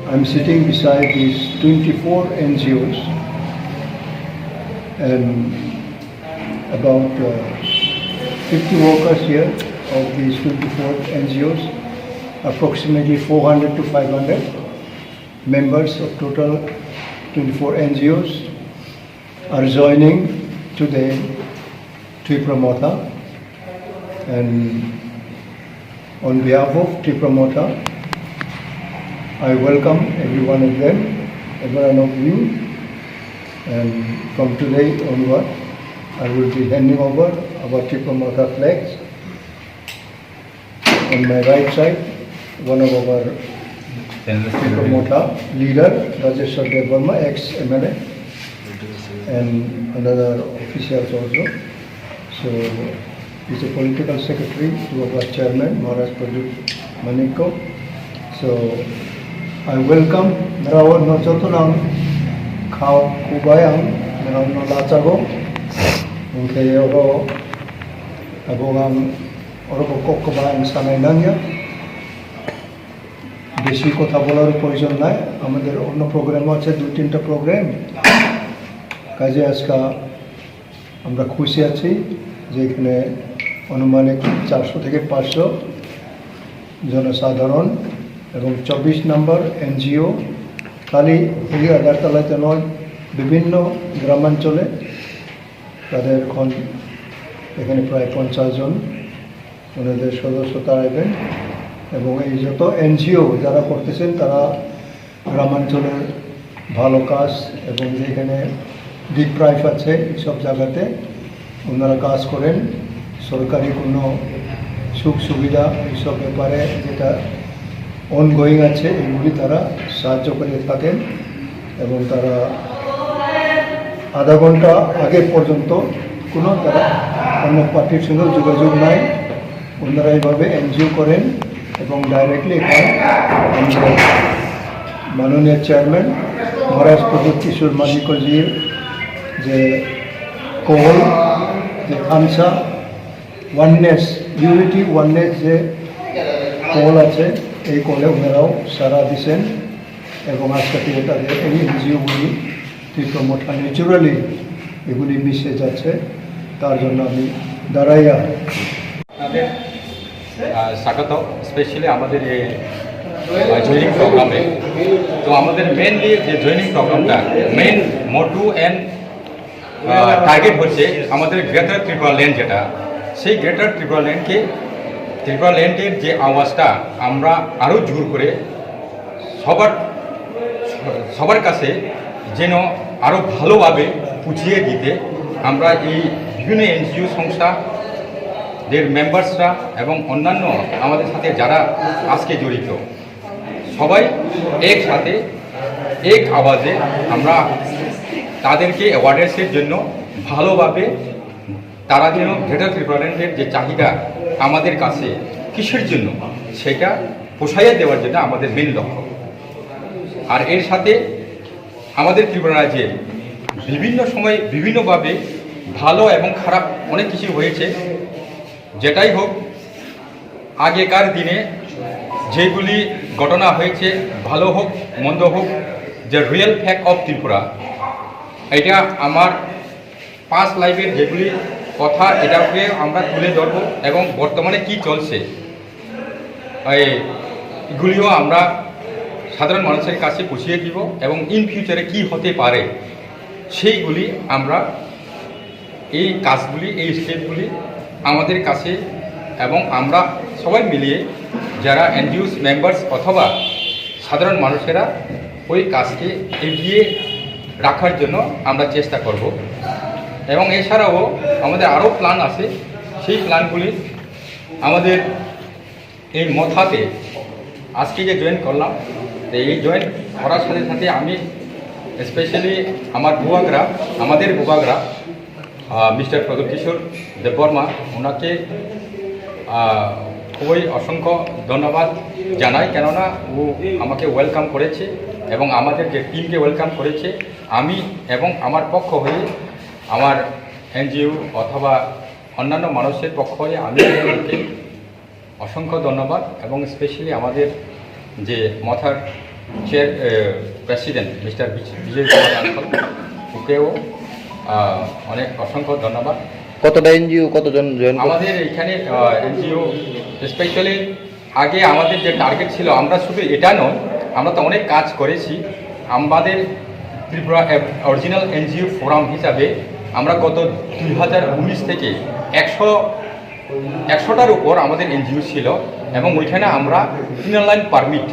I'm sitting beside these 24 NGOs and about 50 workers here of these 24 NGOs, approximately 400 to 500 members of total 24 NGOs are joining today Tipra Mothani, and on behalf of Tipra Mothani, I welcome every one of them, every one of you, and from today onward, I will be handing over our Tipra Mothani flags. On my right side, one of our Tipra Mothani leader, Rajesh Verma, ex-MLA, and another officials also. So he's a political secretary to our chairman, Maharaj Pradeep Maniko. So I welcome Merawa Nojotunang Khao Kubayang, Merawa Nolachago, Unkeyogo Abogam Orobo Kobayang Sanainanya. বেশি কথা বলার প্রয়োজন নাই, আমাদের অন্য programme আছে, 2-3টা programme. কাজে আজকে আমরা খুশি আছি যে এখানে অনুমানিক 400 থেকে 500 জনসাধারণ এবং 24 নম্বর এনজিও, খালি এই আগারতলাতে নয়, বিভিন্ন গ্রামাঞ্চলে তাদের এখন এখানে প্রায় 50 জন ওনাদের সদস্য তারাইবেন, এবং এই যত এনজিও যারা করতেছেন তারা গ্রামাঞ্চলের ভালো কাজ এবং যেখানে ডিপ্রাইভ আছে এইসব জায়গাতে ওনারা কাজ করেন, সরকারি কোনো সুখ সুবিধা এইসব ব্যাপারে যেটা অনগোয়িং আছে এগুলি তারা সাহায্য করে থাকেন, এবং তারা আধা ঘন্টা আগে পর্যন্ত কোনো তারা অন্য পার্টির সঙ্গে যোগাযোগ নাই, ওনারা এইভাবে এনজিও করেন। এবং ডাইরেক্টলি এখানে মাননীয় চেয়ারম্যান মহারাজ প্রদীপ কিশোর মালিকজির যে কল, যে খামসা ওয়াননেস, ইউনিটি ওয়াননেস যে কল আছে, এই কলে ওনারাও সারা দিচ্ছেন, এবং আজকে থেকে তাদের এই এনজিওগুলি টিপ্রা মোথানি ন্যাচুরালি এগুলি মিশে যাচ্ছে, তার জন্য আমি দাঁড়াইয়া স্বাগত স্পেশালি আমাদের এই জয়নিং প্রোগ্রামে। তো আমাদের মেনলি যে জয়নিং প্রোগ্রামটা মেন মোটু অ্যান্ড টার্গেট হচ্ছে আমাদের গ্রেটার ত্রিপুরা ল্যান্ড, যেটা সেই গ্রেটার ত্রিপুরা ল্যান্ডকে, ত্রিপুরা ল্যান্ডের যে আওয়াজটা আমরা আরও জোর করে সবার কাছে যেন আরও ভালোভাবে পুছিয়ে দিতে আমরা এই বিভিন্ন এনজিও সংস্থা দের মেম্বার্সরা এবং অন্যান্য আমাদের সাথে যারা আজকে জড়িত সবাই একসাথে এক আওয়াজে আমরা তাদেরকে অ্যাওয়ারনেসের জন্য ভালোভাবে তারা যেন গ্রেটার ত্রিপুরা ল্যান্ডের যে চাহিদা আমাদের কাছে কিসের জন্য সেটা পোষাইয়া দেওয়ার জন্য আমাদের মেন লক্ষ্য। আর এর সাথে আমাদের ত্রিপুরা রাজ্যে বিভিন্ন সময় বিভিন্নভাবে ভালো এবং খারাপ অনেক কিছু হয়েছে। যেটাই হোক, আগেকার দিনে যেগুলি ঘটনা হয়েছে, ভালো হোক মন্দ হোক, যে রিয়েল ফ্যাক্ট অফ ত্রিপুরা, এটা আমার পাস্ট লাইফের যেগুলি কথা এটাকে আমরা তুলে ধরবো, এবং বর্তমানে কি চলছে এগুলিও আমরা সাধারণ মানুষের কাছে পৌঁছিয়ে দিব, এবং ইন ফিউচারে কি হতে পারে সেইগুলি আমরা এই কাজগুলি, এই স্টেপগুলি আমাদের কাছে, এবং আমরা সবাই মিলিয়ে যারা এনজিওস মেম্বার্স অথবা সাধারণ মানুষেরা ওই কাজকে এগিয়ে রাখার জন্য আমরা চেষ্টা করব। এবং এছাড়াও আমাদের আরও প্ল্যান আছে, সেই প্ল্যানগুলি আমাদের এই মথাতে আজকে যে জয়েন করলাম, এই জয়েন করার সাথে সাথে আমি স্পেশালি আমাদের বুবাগরা মিস্টার প্রদীপ কিশোর দেববর্মা, ওনাকে খুবই অসংখ্য ধন্যবাদ জানাই, কেননা ও আমাকে ওয়েলকাম করেছে এবং আমাদের যে টিমকে ওয়েলকাম করেছে। আমি এবং আমার পক্ষ হয়ে, আমার এনজিও অথবা অন্যান্য মানুষের পক্ষ হয়ে আমি ওকে অসংখ্য ধন্যবাদ, এবং স্পেশালি আমাদের যে মথার চেয়ার প্রেসিডেন্ট মিস্টার বিজয় কুমার আঙ্কল, ওকেও অনেক অসংখ্য ধন্যবাদ। কতটা এনজিও, কতজন জয়েন? আমাদের এখানে এনজিও স্পেশালি আগে আমাদের যে টার্গেট ছিল, আমরা শুধু এটা নয়, আমরা তো অনেক কাজ করেছি। আমাদের ত্রিপুরা অরিজিনাল এনজিও ফোরাম হিসাবে আমরা গত 2019 থেকে 100টার উপর আমাদের এনজিও ছিল, এবং ওইখানে আমরা ইনার লাইন পারমিট